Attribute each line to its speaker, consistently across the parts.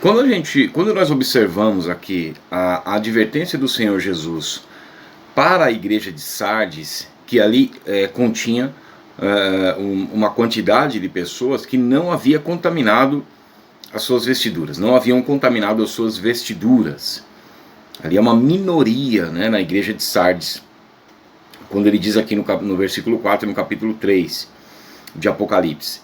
Speaker 1: Quando nós observamos aqui a advertência do Senhor Jesus para a igreja de Sardes, que ali continha uma quantidade de pessoas que não havia contaminado as suas vestiduras, não haviam contaminado as suas vestiduras. Ali é uma minoria, né, na igreja de Sardes, quando ele diz aqui no versículo 4, no capítulo 3 de Apocalipse: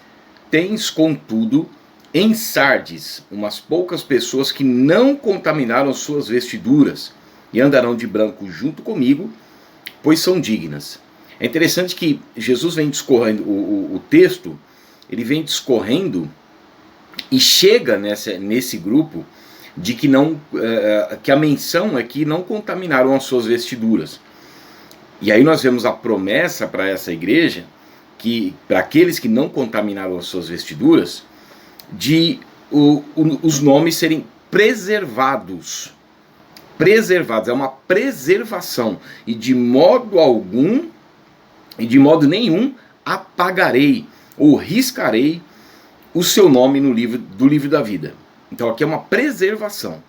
Speaker 1: tens, contudo, em Sardes umas poucas pessoas que não contaminaram suas vestiduras e andarão de branco junto comigo, pois são dignas. É interessante que Jesus vem discorrendo, o texto, ele vem discorrendo e chega nesse grupo de que que a menção é que não contaminaram as suas vestiduras. E aí nós vemos a promessa para essa igreja, que para aqueles que não contaminaram as suas vestiduras, de os nomes serem preservados. Preservados, é uma preservação. E de modo algum, e de modo nenhum, apagarei ou riscarei o seu nome do livro da vida. Então aqui é uma preservação.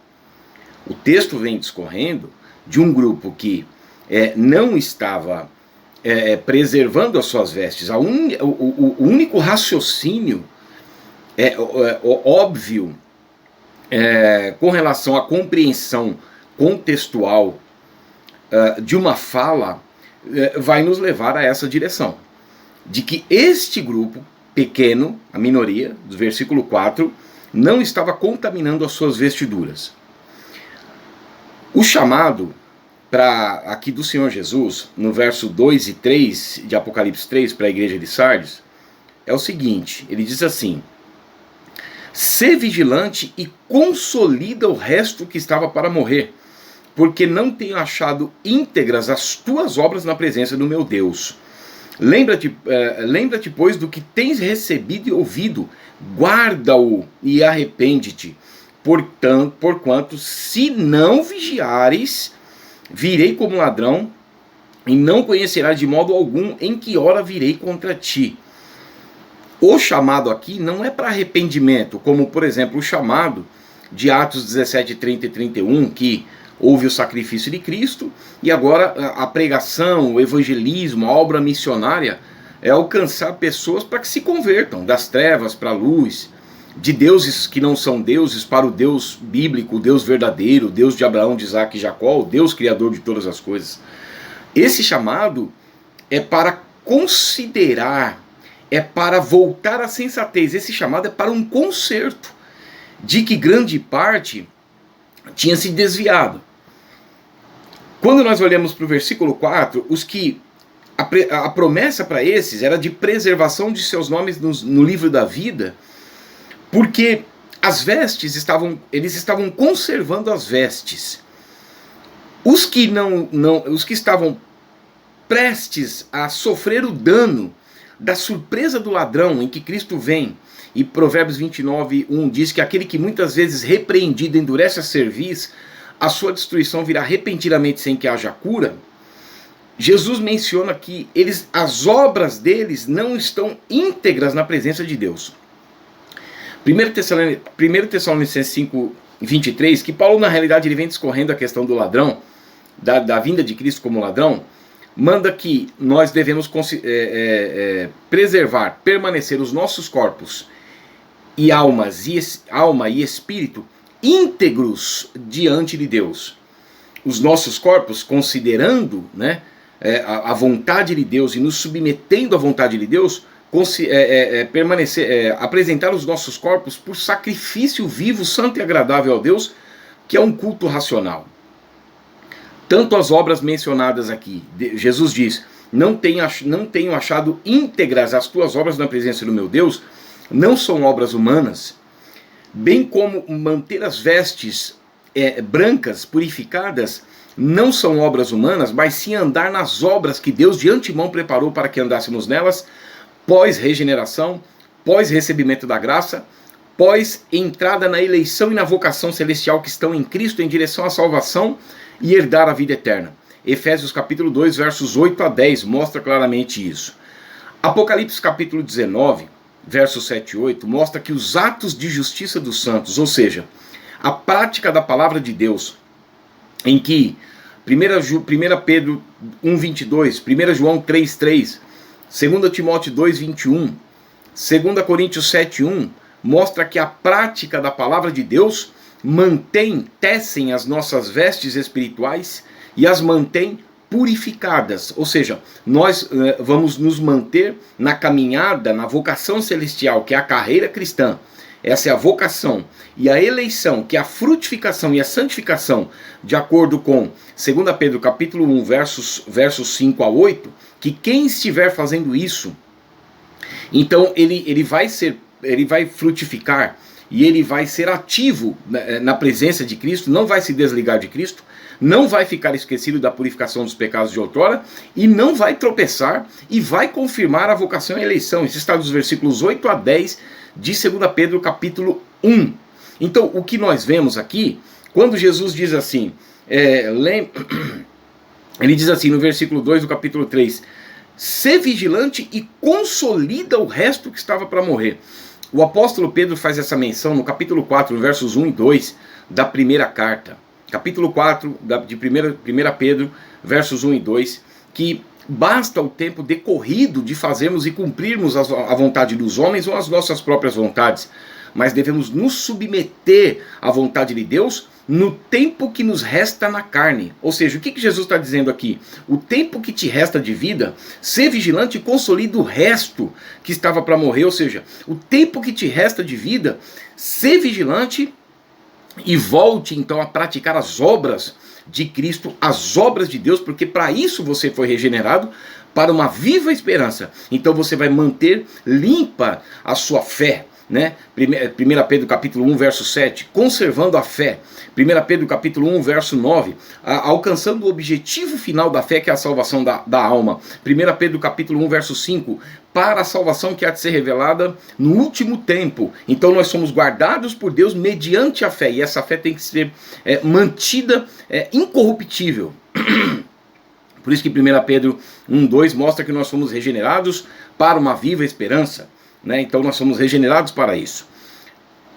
Speaker 1: O texto vem discorrendo de um grupo que não estava preservando as suas vestes. O único raciocínio óbvio com relação à compreensão contextual de uma fala vai nos levar a essa direção, de que este grupo pequeno, a minoria, do versículo 4, não estava contaminando as suas vestiduras. O chamado aqui do Senhor Jesus, no verso 2 e 3 de Apocalipse 3, para a igreja de Sardes, é o seguinte: ele diz assim: sê vigilante e consolida o resto que estava para morrer, porque não tenho achado íntegras as tuas obras na presença do meu Deus. Lembra-te, pois, do que tens recebido e ouvido, guarda-o e arrepende-te. Porquanto, se não vigiares, virei como ladrão, e não conhecerás de modo algum em que hora virei contra ti. O chamado aqui não é para arrependimento, como por exemplo o chamado de Atos 17, 30 e 31, que houve o sacrifício de Cristo, e agora a pregação, o evangelismo, a obra missionária é alcançar pessoas para que se convertam das trevas para a luz, de deuses que não são deuses para o Deus bíblico, o Deus verdadeiro, o Deus de Abraão, de Isaac e Jacó, o Deus criador de todas as coisas. Esse chamado é para considerar, é para voltar à sensatez. Esse chamado é para um conserto, de que grande parte tinha se desviado. Quando nós olhamos para o versículo 4, a promessa para esses era de preservação de seus nomes no livro da vida, porque as vestes eles estavam conservando as vestes. Os que estavam prestes a sofrer o dano da surpresa do ladrão, em que Cristo vem, e Provérbios 29, 1 diz que aquele que muitas vezes repreendido endurece a cerviz, a sua destruição virá repentinamente sem que haja cura. Jesus menciona que as obras deles não estão íntegras na presença de Deus. 1 Tessalonicenses 5, 23, que Paulo na realidade ele vem discorrendo a questão do ladrão, da vinda de Cristo como ladrão, manda que nós devemos preservar, permanecer os nossos corpos e alma e espírito íntegros diante de Deus. Os nossos corpos, considerando, né, a vontade de Deus e nos submetendo à vontade de Deus, apresentar os nossos corpos por sacrifício vivo, santo e agradável a Deus, que é um culto racional. Tanto as obras mencionadas aqui, Jesus diz: não tenho achado íntegras as tuas obras na presença do meu Deus, não são obras humanas, bem como manter as vestes brancas, purificadas, não são obras humanas, mas sim andar nas obras que Deus de antemão preparou para que andássemos nelas, pós-regeneração, pós-recebimento da graça, pós-entrada na eleição e na vocação celestial que estão em Cristo em direção à salvação e herdar a vida eterna. Efésios capítulo 2, versos 8 a 10 mostra claramente isso. Apocalipse capítulo 19, versos 7 e 8 mostra que os atos de justiça dos santos, ou seja, a prática da palavra de Deus, em que 1 Pedro 1,22, 1 João 3,3, 2 Timóteo 2,21, 2 Coríntios 7,1, mostra que a prática da palavra de Deus tecem as nossas vestes espirituais e as mantém purificadas, ou seja, nós vamos nos manter na caminhada, na vocação celestial, que é a carreira cristã. Essa é a vocação e a eleição, que é a frutificação e a santificação, de acordo com 2 Pedro capítulo 1, versos 5 a 8, que quem estiver fazendo isso, então ele vai frutificar e ele vai ser ativo na presença de Cristo, não vai se desligar de Cristo, não vai ficar esquecido da purificação dos pecados de outrora e não vai tropeçar e vai confirmar a vocação e a eleição. Isso está dos versículos 8 a 10 de 2 Pedro capítulo 1. Então o que nós vemos aqui, quando Jesus diz assim, ele diz assim no versículo 2 do capítulo 3, "Sê vigilante e consolida o resto que estava para morrer." O apóstolo Pedro faz essa menção no capítulo 4, versos 1 e 2 da primeira carta. Capítulo 4 de 1 Pedro, versos 1 e 2, que basta o tempo decorrido de fazermos e cumprirmos a vontade dos homens ou as nossas próprias vontades, mas devemos nos submeter à vontade de Deus no tempo que nos resta na carne. Ou seja, o que Jesus está dizendo aqui? O tempo que te resta de vida, ser vigilante e consolida o resto que estava para morrer. Ou seja, o tempo que te resta de vida, ser vigilante e volte então a praticar as obras de Cristo, as obras de Deus, porque para isso você foi regenerado, para uma viva esperança. Então você vai manter limpa a sua fé, né? 1 Pedro capítulo 1, verso 7, conservando a fé. 1 Pedro capítulo 1, verso 9, alcançando o objetivo final da fé, que é a salvação da alma. 1 Pedro capítulo 1, verso 5, para a salvação que há de ser revelada no último tempo. Então nós somos guardados por Deus mediante a fé, e essa fé tem que ser mantida incorruptível. Por isso que 1 Pedro 1, 2 mostra que nós fomos regenerados para uma viva esperança, né? Então nós somos regenerados para isso.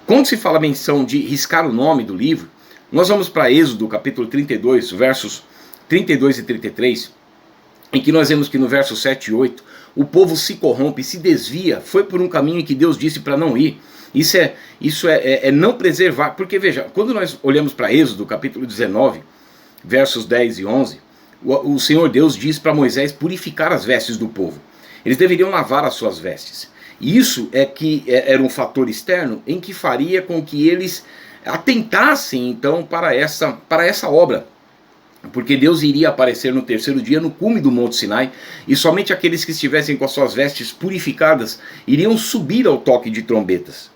Speaker 1: Quando se fala a menção de riscar o nome do livro, nós vamos para Êxodo capítulo 32, versos 32 e 33, em que nós vemos que no verso 7 e 8, o povo se corrompe, se desvia, foi por um caminho que Deus disse para não ir. Isso é não preservar, porque veja, quando nós olhamos para Êxodo capítulo 19, versos 10 e 11, o Senhor Deus diz para Moisés purificar as vestes do povo. Eles deveriam lavar as suas vestes. E isso era um fator externo em que faria com que eles atentassem então para essa obra. Porque Deus iria aparecer no terceiro dia no cume do Monte Sinai, e somente aqueles que estivessem com as suas vestes purificadas iriam subir ao toque de trombetas.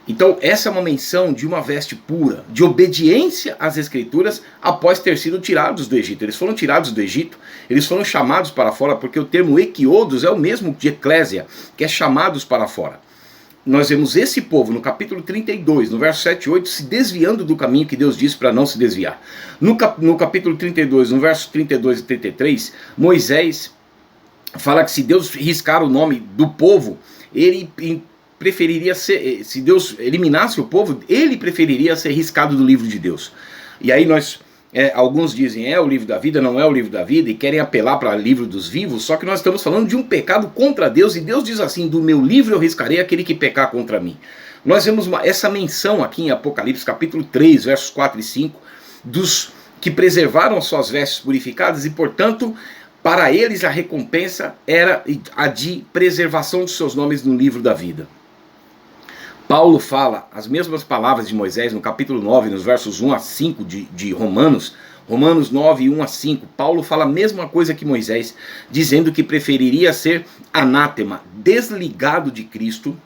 Speaker 1: Então essa é uma menção de uma veste pura, de obediência às Escrituras após ter sido tirados do Egito. Eles foram tirados do Egito, eles foram chamados para fora, porque o termo ekiodos é o mesmo de eclésia, que é chamados para fora. Nós vemos esse povo no capítulo 32, no verso 7 e 8, se desviando do caminho que Deus disse para não se desviar. No capítulo 32, no verso 32 e 33, Moisés fala que se Deus riscar o nome do povo, ele preferiria ser, se Deus eliminasse o povo, ele preferiria ser riscado do livro de Deus. E aí alguns dizem é o livro da vida, não é o livro da vida, e querem apelar para o livro dos vivos, só que nós estamos falando de um pecado contra Deus, e Deus diz assim, do meu livro eu riscarei aquele que pecar contra mim. Nós vemos essa menção aqui em Apocalipse capítulo 3, versos 4 e 5, dos que preservaram suas vestes purificadas, e portanto, para eles a recompensa era a de preservação de seus nomes no livro da vida. Paulo fala as mesmas palavras de Moisés no capítulo 9, nos versos 1 a 5 de Romanos 9, 1 a 5. Paulo fala a mesma coisa que Moisés, dizendo que preferiria ser anátema, desligado de Cristo,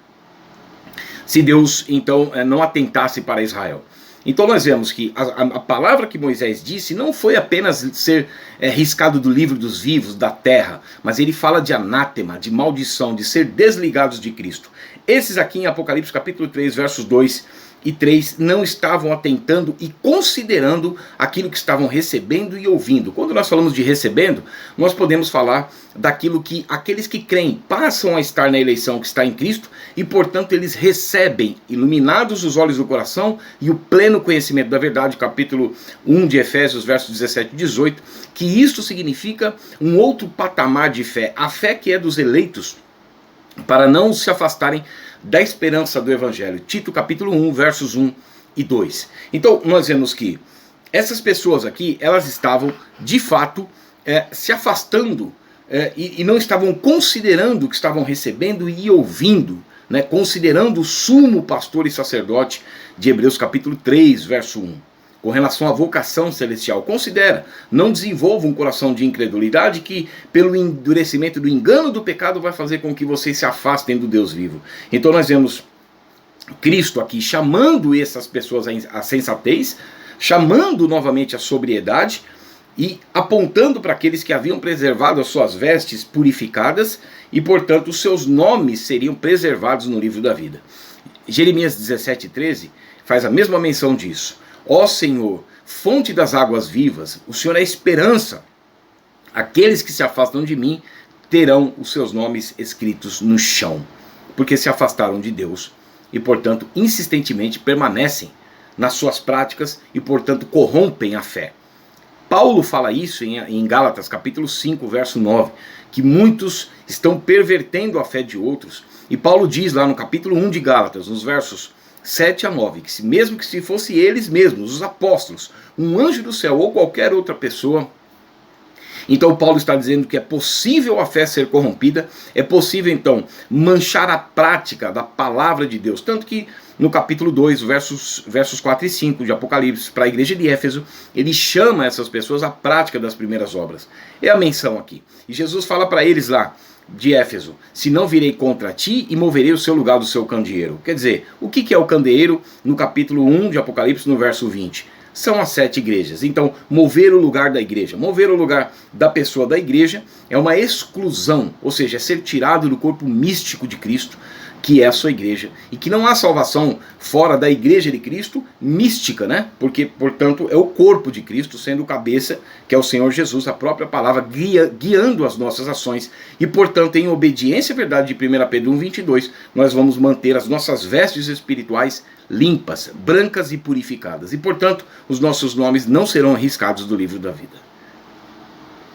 Speaker 1: se Deus então não atentasse para Israel. Então nós vemos que a palavra que Moisés disse não foi apenas ser riscado do livro dos vivos, da terra, mas ele fala de anátema, de maldição, de ser desligados de Cristo. Esses aqui em Apocalipse capítulo 3, versos 2 e 3 não estavam atentando e considerando aquilo que estavam recebendo e ouvindo. Quando nós falamos de recebendo, nós podemos falar daquilo que aqueles que creem passam a estar na eleição que está em Cristo e, portanto, eles recebem, iluminados os olhos do coração e o pleno conhecimento da verdade, capítulo 1 de Efésios, versos 17 e 18, que isto significa um outro patamar de fé, a fé que é dos eleitos, para não se afastarem da esperança do Evangelho. Tito capítulo 1, versos 1 e 2. Então nós vemos que essas pessoas aqui, elas estavam de fato se afastando e não estavam considerando o que estavam recebendo e ouvindo, né, considerando o sumo pastor e sacerdote de Hebreus capítulo 3, verso 1. Com relação à vocação celestial, considera, não desenvolva um coração de incredulidade que pelo endurecimento do engano do pecado vai fazer com que vocês se afastem do Deus vivo. Então nós vemos Cristo aqui chamando essas pessoas à sensatez, chamando novamente a sobriedade e apontando para aqueles que haviam preservado as suas vestes purificadas e portanto os seus nomes seriam preservados no livro da vida. Jeremias 17:13 faz a mesma menção disso. Ó Senhor, fonte das águas vivas, o Senhor é a esperança. Aqueles que se afastam de mim terão os seus nomes escritos no chão, porque se afastaram de Deus e, portanto, insistentemente permanecem nas suas práticas e, portanto, corrompem a fé. Paulo fala isso em Gálatas, capítulo 5, verso 9, que muitos estão pervertendo a fé de outros. E Paulo diz lá no capítulo 1 de Gálatas, nos versos 7 a 9, que mesmo que se fosse eles mesmos, os apóstolos, um anjo do céu ou qualquer outra pessoa, então Paulo está dizendo que é possível a fé ser corrompida, é possível então manchar a prática da palavra de Deus, tanto que no capítulo 2, versos 4 e 5 de Apocalipse, para a igreja de Éfeso, ele chama essas pessoas à prática das primeiras obras. É a menção aqui. E Jesus fala para eles lá, de Éfeso, se não virei contra ti e moverei o seu lugar do seu candeeiro. Quer dizer, o que é o candeeiro no capítulo 1 de Apocalipse, no verso 20? São as 7 igrejas. Então, mover o lugar da igreja, mover o lugar da pessoa da igreja é uma exclusão, ou seja, é ser tirado do corpo místico de Cristo, que é a sua igreja, e que não há salvação fora da igreja de Cristo mística, né? Porque, portanto, é o corpo de Cristo sendo o cabeça, que é o Senhor Jesus, a própria palavra guiando as nossas ações, e, portanto, em obediência à verdade de 1 Pedro 1,22, nós vamos manter as nossas vestes espirituais limpas, brancas e purificadas, e, portanto, os nossos nomes não serão arriscados do livro da vida.